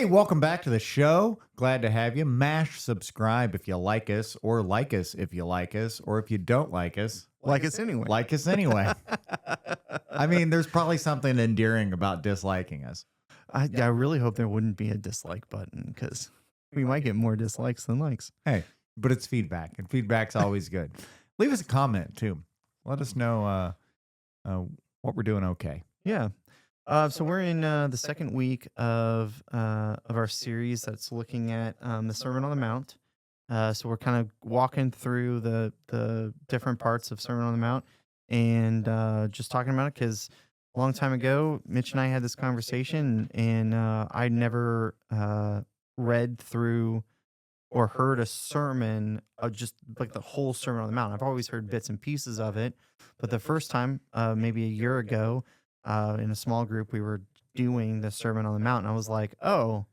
Hey, welcome back to the show. Glad to have you. Mash subscribe if you like us if you like us, or if you don't like us, Like us anyway. like us anyway. I mean, there's probably something endearing about disliking us. I really hope there wouldn't be a dislike button because we might get more dislikes than likes. Hey, but it's feedback, and feedback's always good. Leave us a comment too. Let us know what we're doing okay. Yeah. So we're in the second week of our series that's looking at the Sermon on the Mount. So we're kind of walking through the different parts of Sermon on the Mount and just talking about it because a long time ago, Mitch and I had this conversation, and I never read through or heard a sermon, just like the whole Sermon on the Mount. I've always heard bits and pieces of it, but the first time, maybe a year ago, in a small group, we were doing the Sermon on the Mount, and I was like, "Oh,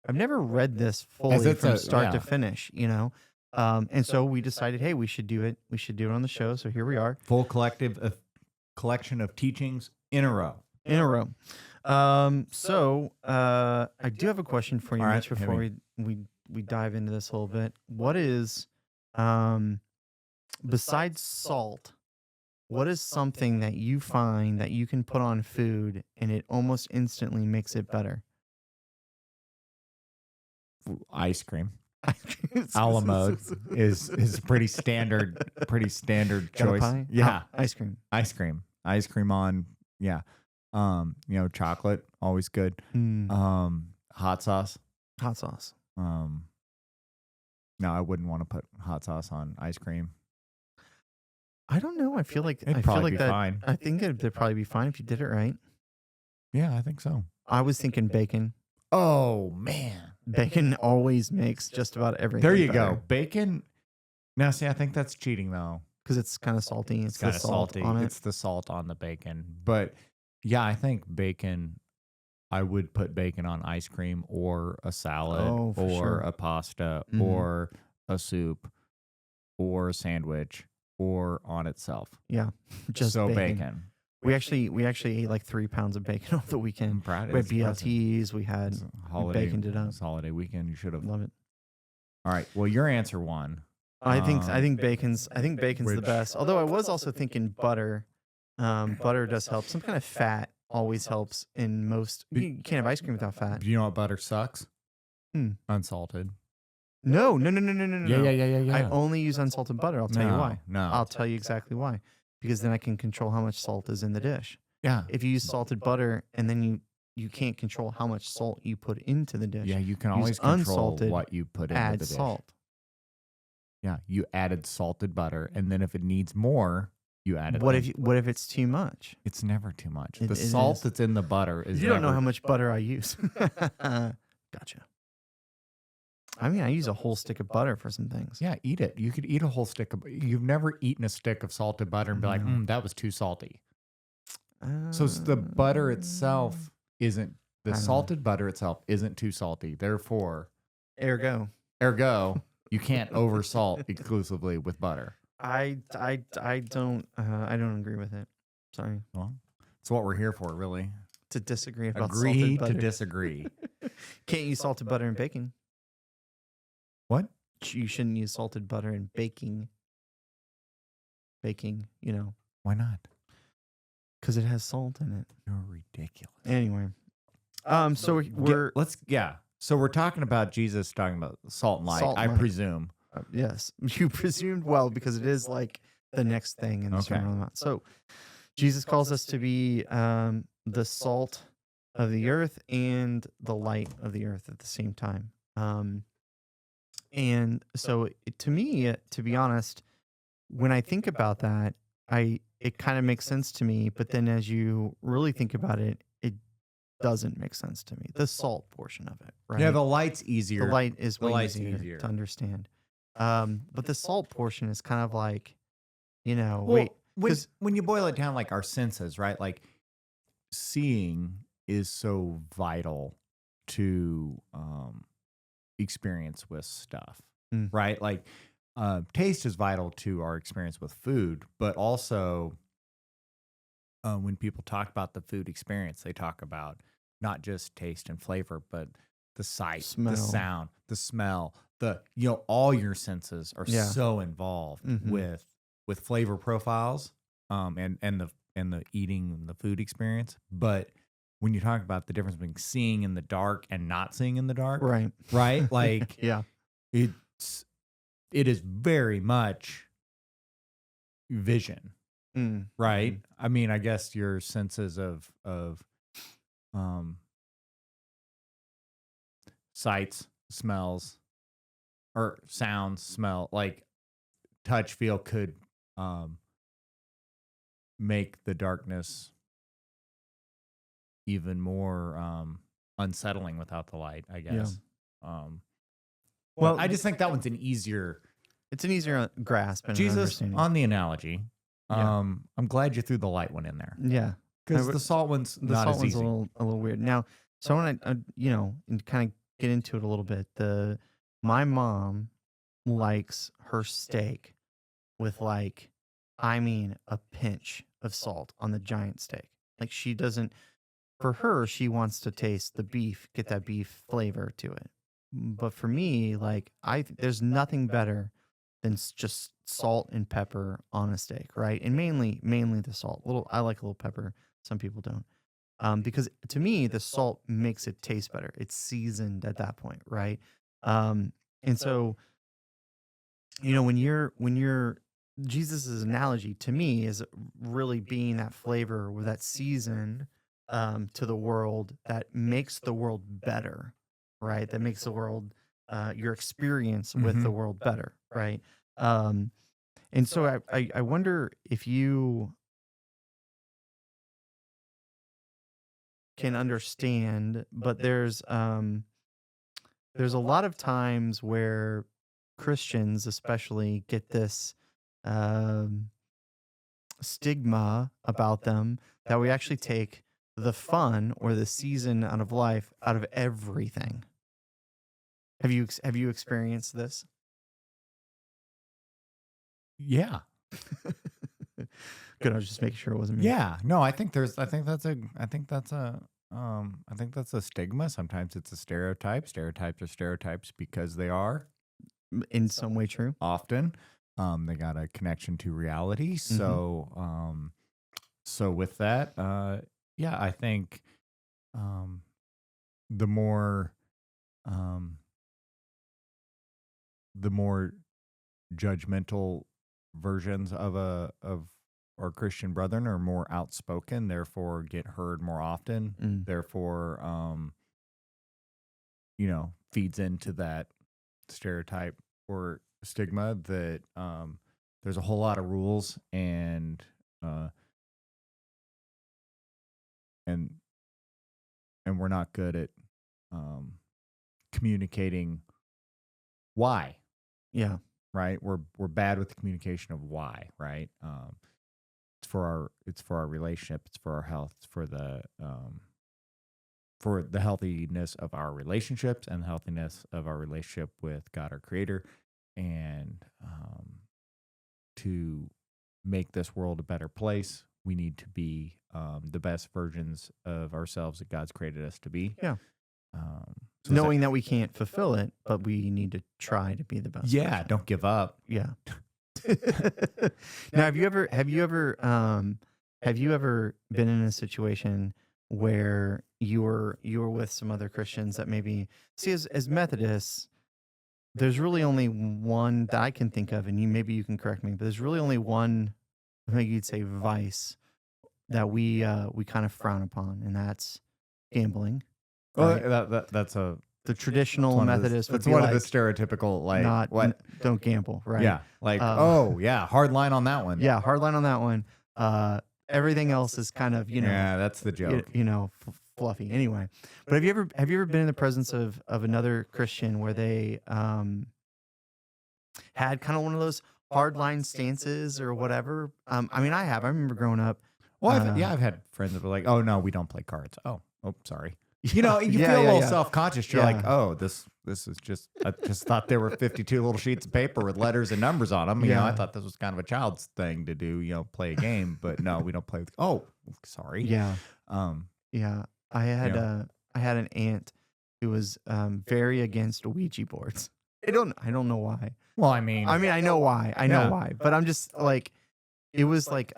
I've never read this fully it's from start to yeah. finish," you know. And so we decided, hey, we should do it. We should do it on the show. So here we are Full collection of teachings in a row. in a row. So I do have a question for you, All right, Mitch, before hit we dive into this a little bit. What is besides salt? What is something that you find that you can put on food and it almost instantly makes it better? Ice cream. A la mode is pretty standard Got a choice. pie? Yeah, Ice cream. ice cream on chocolate, always good. Hot sauce. Hot sauce. No, I wouldn't want to put hot sauce on ice cream. I don't know. I feel like It'd I feel probably like be that. fine. I think it'd probably be fine if you did it right. Yeah, I think so. I was thinking bacon. Oh man, Bacon always makes just about everything. there you go. Bacon. Now, see, I think that's cheating though. Because it's kind of salty. It's Kind the of salt salty. on it. It's the salt on the bacon. But yeah, I think bacon. I would put bacon on ice cream or a salad Oh, for or sure. a pasta Mhm. or a soup or a sandwich or on itself. Yeah, just so bacon. We actually ate like 3 pounds of bacon over the I'm weekend. proud. We had It's impressive. BLTs. We had It's a holiday. baconed it up. It's a holiday weekend. You should have. Love it. All right. Well, your answer won. I think bacon's the which- best. Although I was also thinking butter. Butter does help. Some kind of fat always helps in most. You can't have ice cream without fat. Do you know what butter sucks? Unsalted. No. Yeah. I only use unsalted butter. I'll tell you why. No. I'll tell you exactly why. Because then I can control how much salt is in the dish. Yeah. If you use salted butter and then you can't control how much salt you put into the dish. Yeah, you can Use always control unsalted, what you put into Add the dish. salt. Yeah, you added salted butter, and then if it needs more, you add it. What in. if it's too much? It's never too much. It The is. salt that's in the butter is. You don't know never- how much butter I use. Gotcha. I mean, I use a whole stick of butter for some things. Yeah, eat it. You could eat a whole stick of. You've never eaten a stick of salted butter and be like, No. that was too salty. So the butter itself isn't. The I don't know. salted butter itself isn't too salty. Therefore, Ergo. you can't oversalt exclusively with butter. I don't agree with it. Sorry Well, that's what we're here for, really. to disagree about Agree salted to butter. disagree. Can't use salted butter in baking. What? You shouldn't use salted butter in baking. Baking, Why not? because it has salt in it. You're ridiculous. Anyway, so we're So we're talking about Jesus talking about salt and light. Salt and I light. presume. Yes, you presumed well because it is like the next thing in the Okay. Sermon on the Mount. So Jesus calls us to be the salt of the earth and the light of the earth at the same time. And so to me, to be honest, when I think about that, it kind of makes sense to me. But then as you really think about it, it doesn't make sense to me. The salt portion of it, right? Yeah, the light's easier. The light is the way light's easier, easier. to understand. But the salt portion is kind of like, Well, wait, when you boil it down, like our senses, right? Like seeing is so vital to experience with stuff, right? Like taste is vital to our experience with food, but also when people talk about the food experience, they talk about not just taste and flavor, but the sight, Smell. the sound, the smell, all your senses are Yeah. so involved Mhm. with flavor profiles, and the eating and the food experience. But when you talk about the difference between seeing in the dark and not seeing in the dark, Right. right? Like Yeah. it is very much vision, Mm. right? I mean, I guess your senses of sights, smells, or sounds, smell, like touch, feel could make the darkness even more unsettling without the light, I guess. Well, I just think that one's an easier It's an easier grasp and Jesus understanding. on the analogy. Yeah. I'm glad you threw the light one in there Yeah. because I the salt one's The not salt as one's easy. a little weird. Now, so I want to, and kind of get into it a little bit. My mom likes her steak with I mean, a pinch of salt on the giant steak. Like she doesn't, for her, she wants to taste the beef, get that beef flavor to it. But for me, there's nothing better than just salt and pepper on a steak, right? And mainly the salt. I like a little pepper. Some people don't. Because to me, the salt makes it taste better. It's seasoned at that point, right? And so, when you're Jesus's analogy to me is really being that flavor or that season to the world that makes the world better, right? That makes the world your experience with the world better, right? And so I wonder if you can understand, but there's a lot of times where Christians especially get this um, stigma about them that we actually take the fun or the season out of life out of everything. Have you experienced this? Yeah. Good. I was just making sure it wasn't me. Yeah. No, I think that's a stigma. Sometimes it's a stereotype. Stereotypes are stereotypes because they are In some way true. often. They got a connection to reality. So, so with that, yeah, I think, the more, the more judgmental versions of our Christian brethren are more outspoken, therefore get heard more often, therefore, feeds into that stereotype or stigma that there's a whole lot of rules and and we're not good at communicating why. Yeah. Right, we're bad with the communication of why, right? It's for our relationship, it's for our health, it's for the healthiness of our relationships and the healthiness of our relationship with God, our Creator, and to make this world a better place, we need to be the best versions of ourselves that God's created us to be. Yeah. So Knowing that we can't fulfill it, but we need to try to be the best. yeah, version. don't give up. Yeah. Now, have you ever been in a situation where you were with some other Christians that maybe see as Methodists? There's really only one that I can think of, and maybe you can correct me, but there's really only one, maybe you'd say, vice that we kind of frown upon, and that's gambling. Well, Right? that's The traditional Methodist would That's be one like, of the stereotypical not what? don't gamble, right? Yeah, hard line on that one. Yeah, hard line on that one. Everything else is kind of yeah, that's the joke. Fluffy. Anyway, but have you ever been in the presence of another Christian where they had kind of one of those hard line stances or whatever? I mean, I remember growing up. Well, I've had friends that were like, "Oh no, we don't play cards." Oh, sorry. You Yeah, feel a little self-conscious. You're like, "Oh, this is just." I just thought there were 52 little sheets of paper with letters and numbers on them. I thought this was kind of a child's thing to do. Play a game, but no, we don't play with. Oh, sorry. Yeah. Um. Yeah. I had an aunt who was very against Ouija boards. I don't know why. Well, I mean, I know why. I know yeah. why. But I'm just like, it was like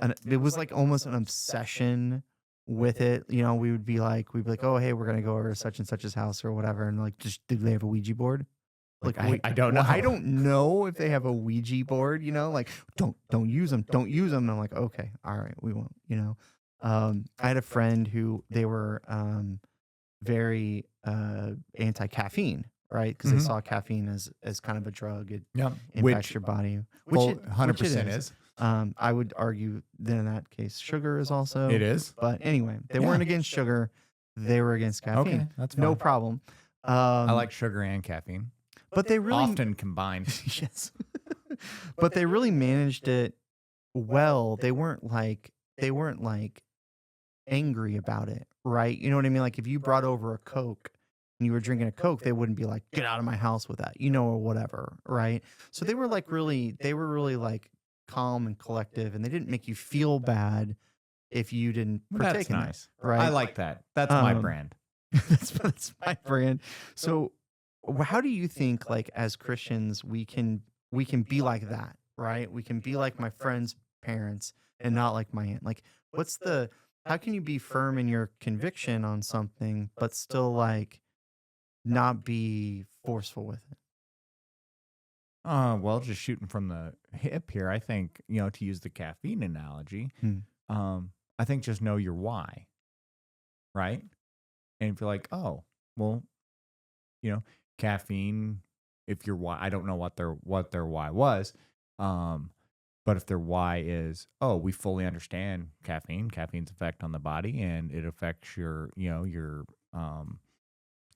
almost an obsession with it. You know, we'd be like, oh hey, we're gonna go over to such and such's house or whatever, and like, just do they have a Ouija board? Like, I wait, don't know. I don't know if they have a Ouija board. You know, like don't use them, don't use them. And I'm like, okay, all right, we won't. You know, I had a friend who they were very anti caffeine, right? Because they Mhm. saw caffeine as kind of a drug. It Yeah, impacts your body, which well, it 100% is. I would argue that in that case, sugar is also. It is. But anyway, they Yeah. weren't against sugar; they were against caffeine. Okay, that's fine. No problem. I like sugar and caffeine, but they really often combined. yes, but they really managed it well. They weren't like angry about it, right? You know what I mean? Like if you brought over a Coke and you were drinking a Coke, they wouldn't be like, "Get out of my house with that," you know, or whatever, right? So they were really like calm and collective, and they didn't make you feel bad if you didn't partake That's in nice. that, right? I like that. That's my Um, brand. that's my brand. So how do you think, like, as Christians, we can be like that, right? We can be like my friend's parents and not like my aunt. Like, how can you be firm in your conviction on something but still like not be forceful with it? Well, just shooting from the hip here, I think, to use the caffeine analogy, Hmm. I think just know your why, right? And if you're like, oh, well, caffeine, if your why, I don't know what their why was, um, but if their why is, oh, we fully understand caffeine's effect on the body, and it affects your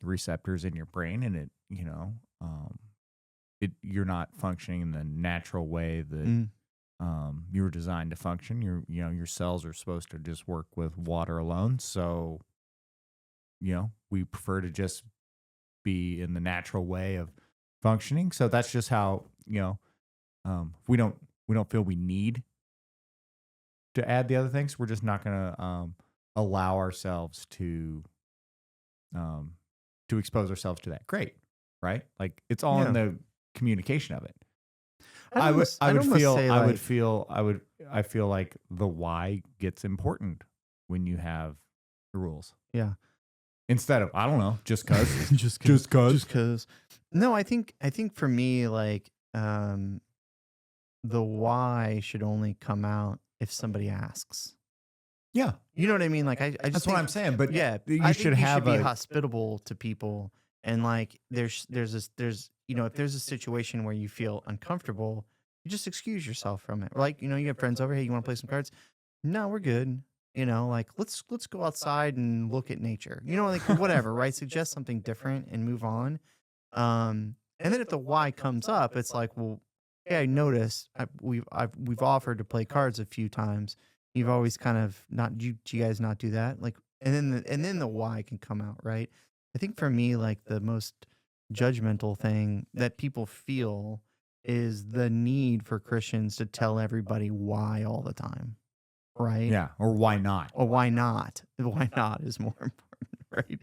receptors in your brain, and you're not functioning in the natural way that Mm. you were designed to function. Your cells are supposed to just work with water alone. So, we prefer to just be in the natural way of functioning. So that's just how, we don't feel we need to add the other things. We're just not going to allow ourselves um, to expose ourselves to that. Great. Right. Like it's all in Yeah. the communication of it. I'd almost say, like, I feel like the why gets important when you have the rules. Yeah. Instead of, I don't know, just cause. Just cause. No, I think for me, like, the why should only come out if somebody asks. Yeah. You know what I mean? Like, I just That's what I'm saying. But yeah, you I should think have be a, hospitable to people, and like there's if there's a situation where you feel uncomfortable, you just excuse yourself from it. Like, you have friends over, hey, you want to play some cards? No, we're good. Like let's go outside and look at nature. Like whatever, right? Suggest something different and move on. And then if the why comes up, it's like, well, hey, I noticed we've offered to play cards a few times. You've always kind of not. Do you guys not do that? Like, and then the why can come out, right? I think for me, like the most judgmental thing that people feel is the need for Christians to tell everybody why all the time, right? yeah, or why not? Or why not? Why not is more important,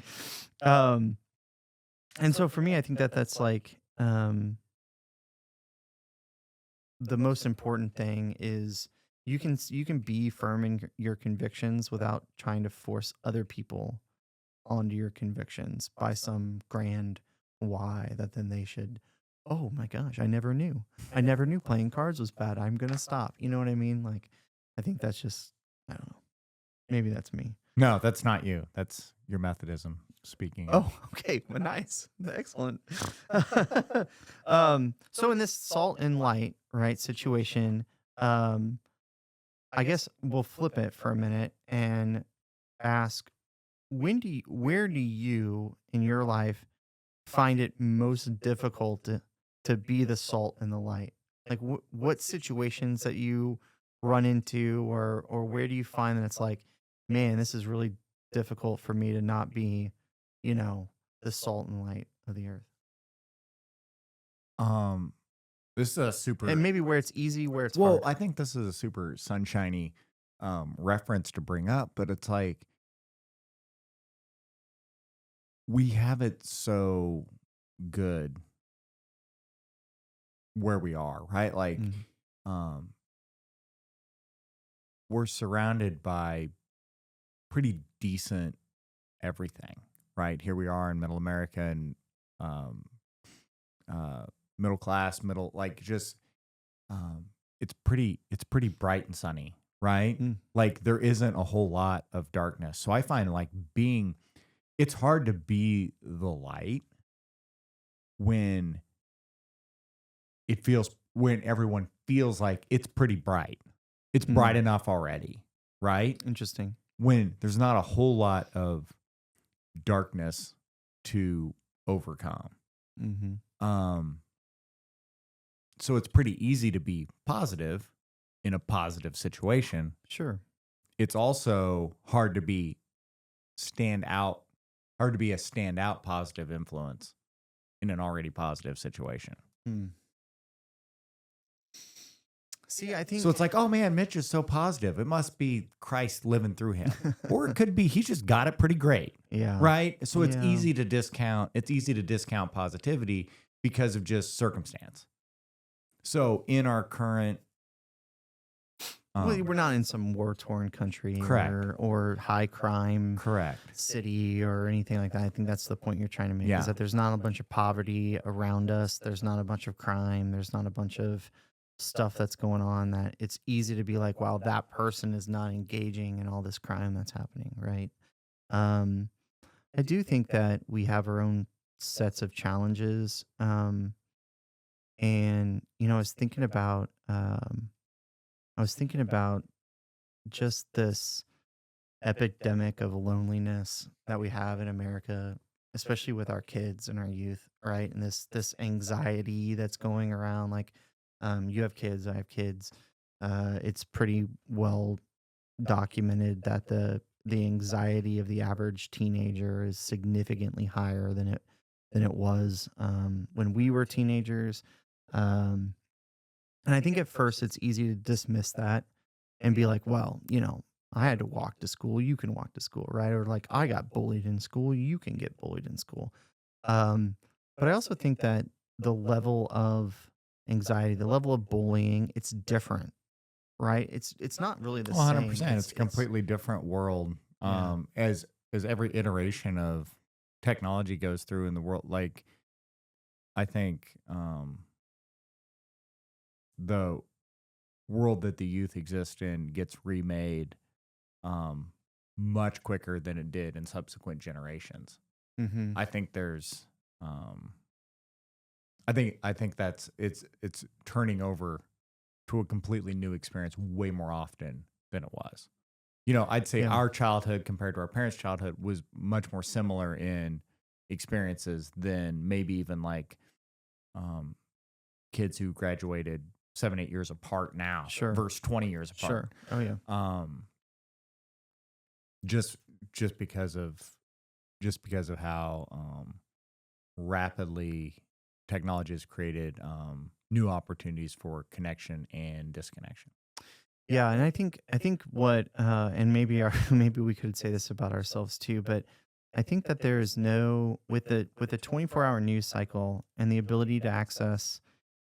right? And so for me, I think that's like the most important thing is you can be firm in your convictions without trying to force other people onto your convictions by some grand why that then they should, oh my gosh, I never knew playing cards was bad, I'm gonna stop. You know what I mean? Like, I think that's just, I don't know, maybe that's me. No, that's not you. That's your Methodism speaking. Oh, okay. Well, nice. Excellent. So in this salt and light, right, situation, I guess we'll flip it for a minute and ask, where do you in your life find it most difficult to be the salt and the light? Like what situations that you run into, or where do you find that it's like, man, this is really difficult for me to not be, the salt and light of the earth? This is a super, And maybe where it's easy, where it's well, hard. I think this is a super sunshiny reference to bring up, but it's like we have it so good where we are, right? Like, Mm, um, we're surrounded by pretty decent everything, right? Here we are in middle America and um, uh, middle class, middle like just um, it's pretty bright and sunny, right? mm, Like there isn't a whole lot of darkness. So I find like being it's hard to be the light when when everyone feels like it's pretty bright. It's bright mm. enough already, right? Interesting. When there's not a whole lot of darkness to overcome. Mm-hmm. Um, so it's pretty easy to be positive in a positive situation. Sure. It's also hard to be hard to be a standout positive influence in an already positive situation. Mm. See, I So think it's like, oh man, Mitch is so positive. It must be Christ living through him. Or it could be he's just got it pretty great. yeah. Right? So it's Yeah. easy to discount positivity because of just circumstance. So in our current Well, we're not in some war-torn country Correct. or high crime correct. city or anything like that. I think that's the point you're trying to make Yeah. is that there's not a bunch of poverty around us. There's not a bunch of crime. There's not a bunch of stuff that's going on that it's easy to be like, wow, that person is not engaging in all this crime that's happening, right? Um, I do think that we have our own sets of challenges. And I was thinking about just this epidemic of loneliness that we have in America, especially with our kids and our youth, right? And this anxiety that's going around. Like, you have kids, I have kids. It's pretty well documented that the anxiety of the average teenager is significantly higher than it was when we were teenagers. Um, and I think at first it's easy to dismiss that and be like, well, I had to walk to school. You can walk to school, right? Or like, I got bullied in school. You can get bullied in school. Um, but I also think that the level of anxiety, the level of bullying, it's different, right? It's not really the same. 100%. It's a completely different world. Yeah. As every iteration of technology goes through in the world, like I think the world that the youth exist in gets remade um, much quicker than it did in subsequent generations. Mm-hmm. I think there's, I think that's it's turning over to a completely new experience way more often than it was. I'd say Yeah. our childhood compared to our parents' childhood was much more similar in experiences than maybe even like um, kids who graduated 7-8 years apart now Sure. versus 20 years apart. Sure. Oh yeah. Just because of how rapidly technology has created new opportunities for connection and disconnection. Yeah, and I think what and maybe maybe we could say this about ourselves too, but I think that there is no with the 24-hour news cycle and the ability to access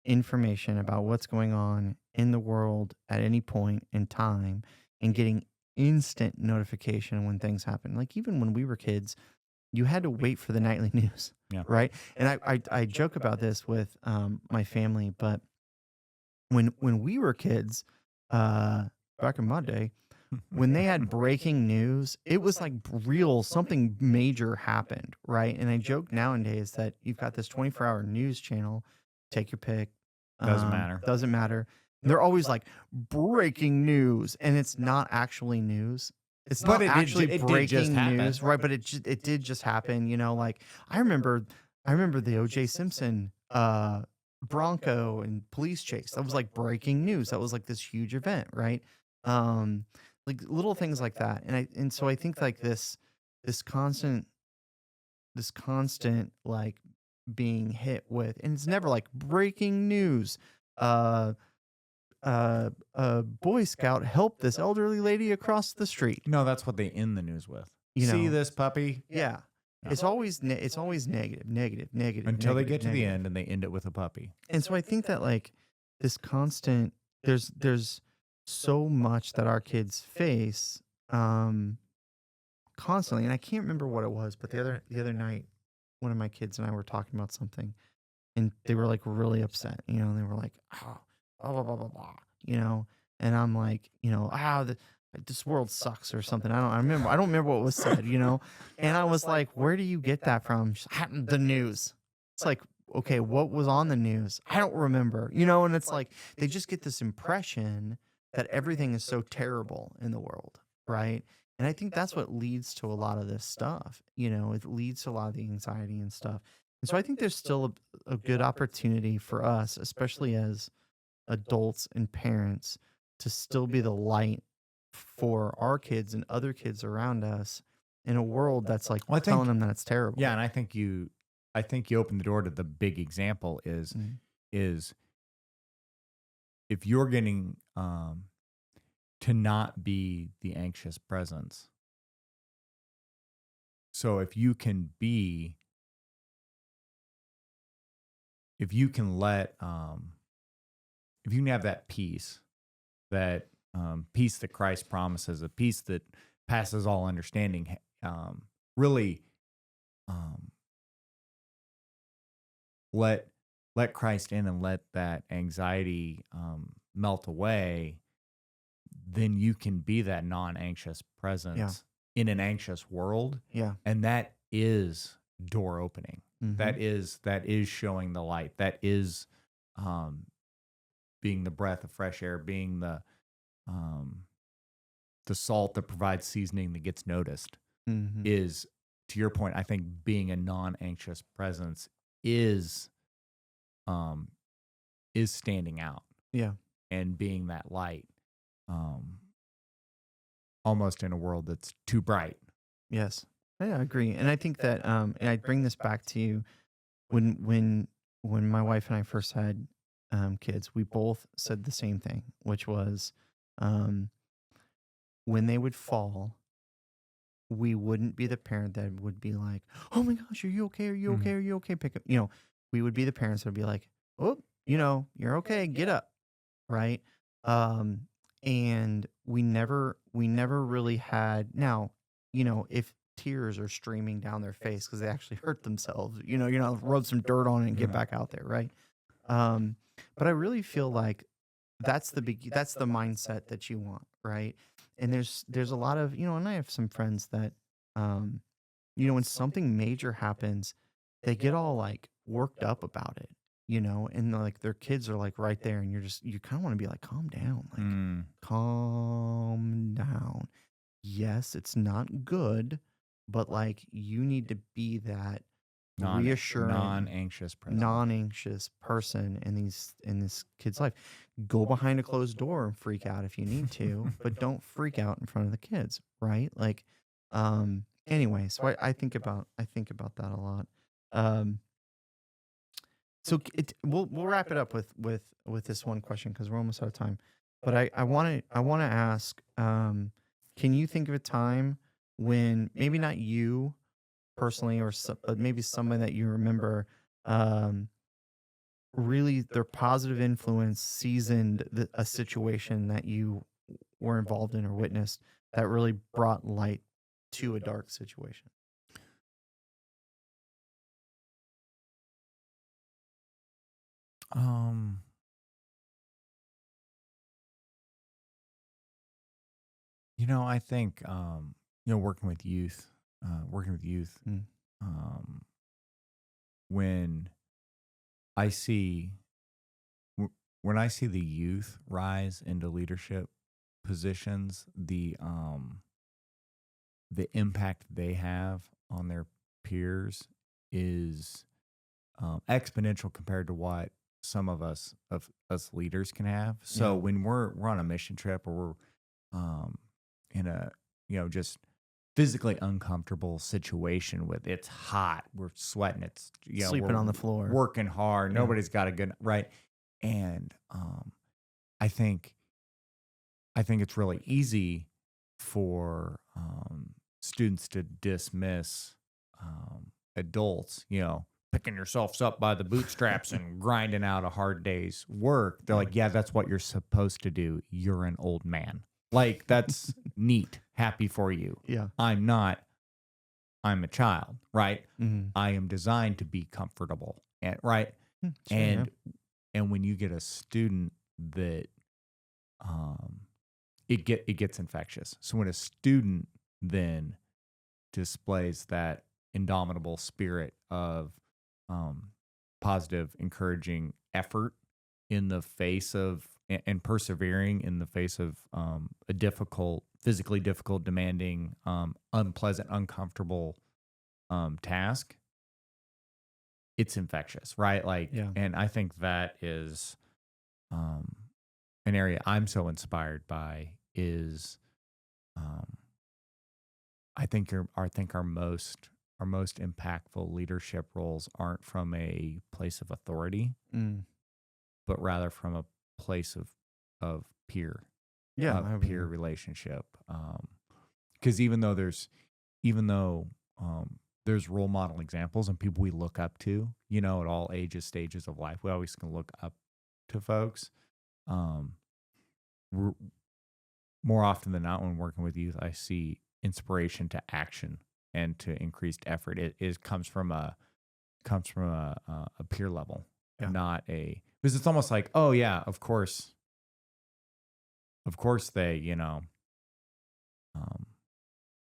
information about what's going on in the world at any point in time and getting instant notification when things happen. Like even when we were kids, you had to wait for the nightly news, Yeah. right? And I joke about this with my family, but when we were kids, back in my day, when they had breaking news, it was like real something major happened, right? And I joke nowadays that you've got this 24-hour news channel, take your pick, Doesn't matter. Doesn't matter. They're always like breaking news, and it's not actually news. It's But not it did actually it did breaking just happen. news, right? But it did just happen. Like I remember the O.J. Simpson Bronco and police chase. That was like breaking news. That was like this huge event, right? Like little things like that. And so I think like this constant like being hit with, and it's never like breaking news. A Boy Scout helped this elderly lady across the street. No, that's what they end the news with. You See know. this puppy? Yeah. No. it's always negative, negative, negative, Until they negative, get to the negative. end and they end it with a puppy. And so I think that like this constant there's so much that our kids face um constantly, and I can't remember what it was, but the other night one of my kids and I were talking about something and they were like really upset, and they were like, "Oh, blah blah blah blah blah," and I'm like, this world sucks or something. I don't remember what was said, and I was like, "Where do you get that from?" She's, The news. It's like, okay, what was on the news? I don't remember, and it's like they just get this impression that everything is so terrible in the world, right? And I think that's what leads to a lot of this stuff. It leads to a lot of the anxiety and stuff. And so I think there's still a good opportunity for us, especially as adults and parents, to still be the light for our kids and other kids around us in a world that's like Well, I telling think, them that it's terrible. yeah, and I think you open the door to the big example Mhm. is if you're getting to not be the anxious presence. So if you can let if you can have that peace peace that Christ promises, a peace that passes all understanding, really um, let Christ in and let that anxiety melt away, then you can be that non-anxious Yeah. presence in an anxious world, Yeah. and that is door opening. Hmm. That is showing the light. That is um, being the breath of fresh air, being um, the salt that provides seasoning that gets noticed. Hmm. Is, to your point, I think being a non-anxious presence is um, standing out Yeah. and being that light, um, almost in a world that's too bright. Yes. Yeah, I agree. And I think that and I bring this back to you when my wife and I first had kids, we both said the same thing, which was um when they would fall, we wouldn't be the parent that would be like, "Oh my gosh, are you okay? Are you okay? Mhm. Are you okay?" Pick up, we would be the parents that would be like, "Oh, you're okay. Get up." Right? Um, and we never really had now, if tears are streaming down their face because they actually hurt themselves, rub some dirt on it and get Mhm. back out there, right? Um, but I really feel like that's the mindset that you want, right? And there's a lot of, and I have some friends that um, when something major happens, they get all like worked up about it, and like their kids are like right there, and you kind of want to be like, calm down, like Mm. calm down. Yes, it's not good, but like you need to be that reassuring, Non-anxious presence. non-anxious person in this kid's life. Go behind a closed door and freak out if you need to, but don't freak out in front of the kids, right? Like, anyway, so I think about that a lot. Um, we'll wrap it up with this one question because we're almost out of time. But I want to ask, can you think of a time when maybe not you personally but maybe somebody that you remember, um, really their positive influence seasoned a situation that you were involved in or witnessed that really brought light to a dark situation? Um, I think working with youth, Mm, um, when I see when I see the youth rise into leadership positions, the impact they have on their peers is exponential compared to what some of us leaders can have. So yeah, when we're on a mission trip or we're in a just physically uncomfortable situation with it's hot, we're sweating, it's sleeping we're on the floor. working hard, Yeah, nobody's got a good right, and I think it's really easy for students to dismiss adults, picking yourselves up by the bootstraps and grinding out a hard day's work. They're like, yeah, that's what you're supposed to do. You're an old man. Like, that's neat. Happy for you. Yeah. I'm not. I'm a child, right? Mhm. I am designed to be comfortable, right? Sure, yeah. And when you get a student that um it gets infectious. So when a student then displays that indomitable spirit of um positive, encouraging effort in the face of and persevering in the face of a difficult, physically difficult, demanding, unpleasant, uncomfortable task, it's infectious, right? Like, Yeah. and I think that is um, an area I'm so inspired by is um, I think our most impactful leadership roles aren't from a place of authority, Mm. but rather from a place of Yeah, I would peer agree. relationship. Because even though there's role model examples and people we look up to, at all ages, stages of life, we always can look up to folks. Um, we're, More often than not, when working with youth, I see inspiration to action and to increased effort. Comes from a peer level, Yeah. not because it's almost like, oh yeah, of course um,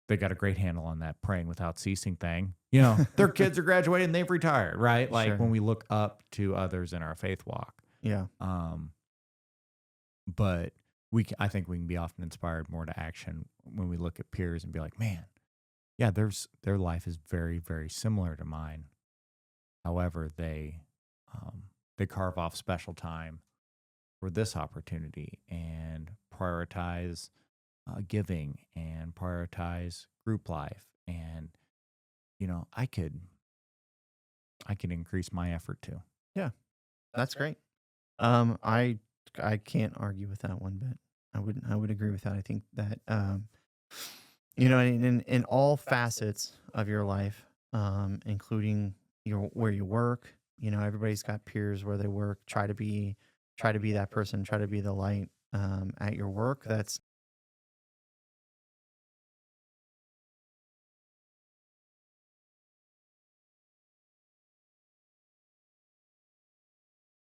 they got a great handle on that praying without ceasing thing. Their kids are graduating, they've retired, right? Like when Sure. we look up to others in our faith walk. Yeah. Um, but I think we can be often inspired more to action when we look at peers and be like, man, yeah, their life is very, very similar to mine. However, they carve off special time for this opportunity and prioritize giving and prioritize group life. And I could increase my effort too. Yeah. That's great. I can't argue with that one bit. I would agree with that. I think that in all facets of your life, including your where you work, everybody's got peers where they work. Try to be that person. Try to be the light at your work. That's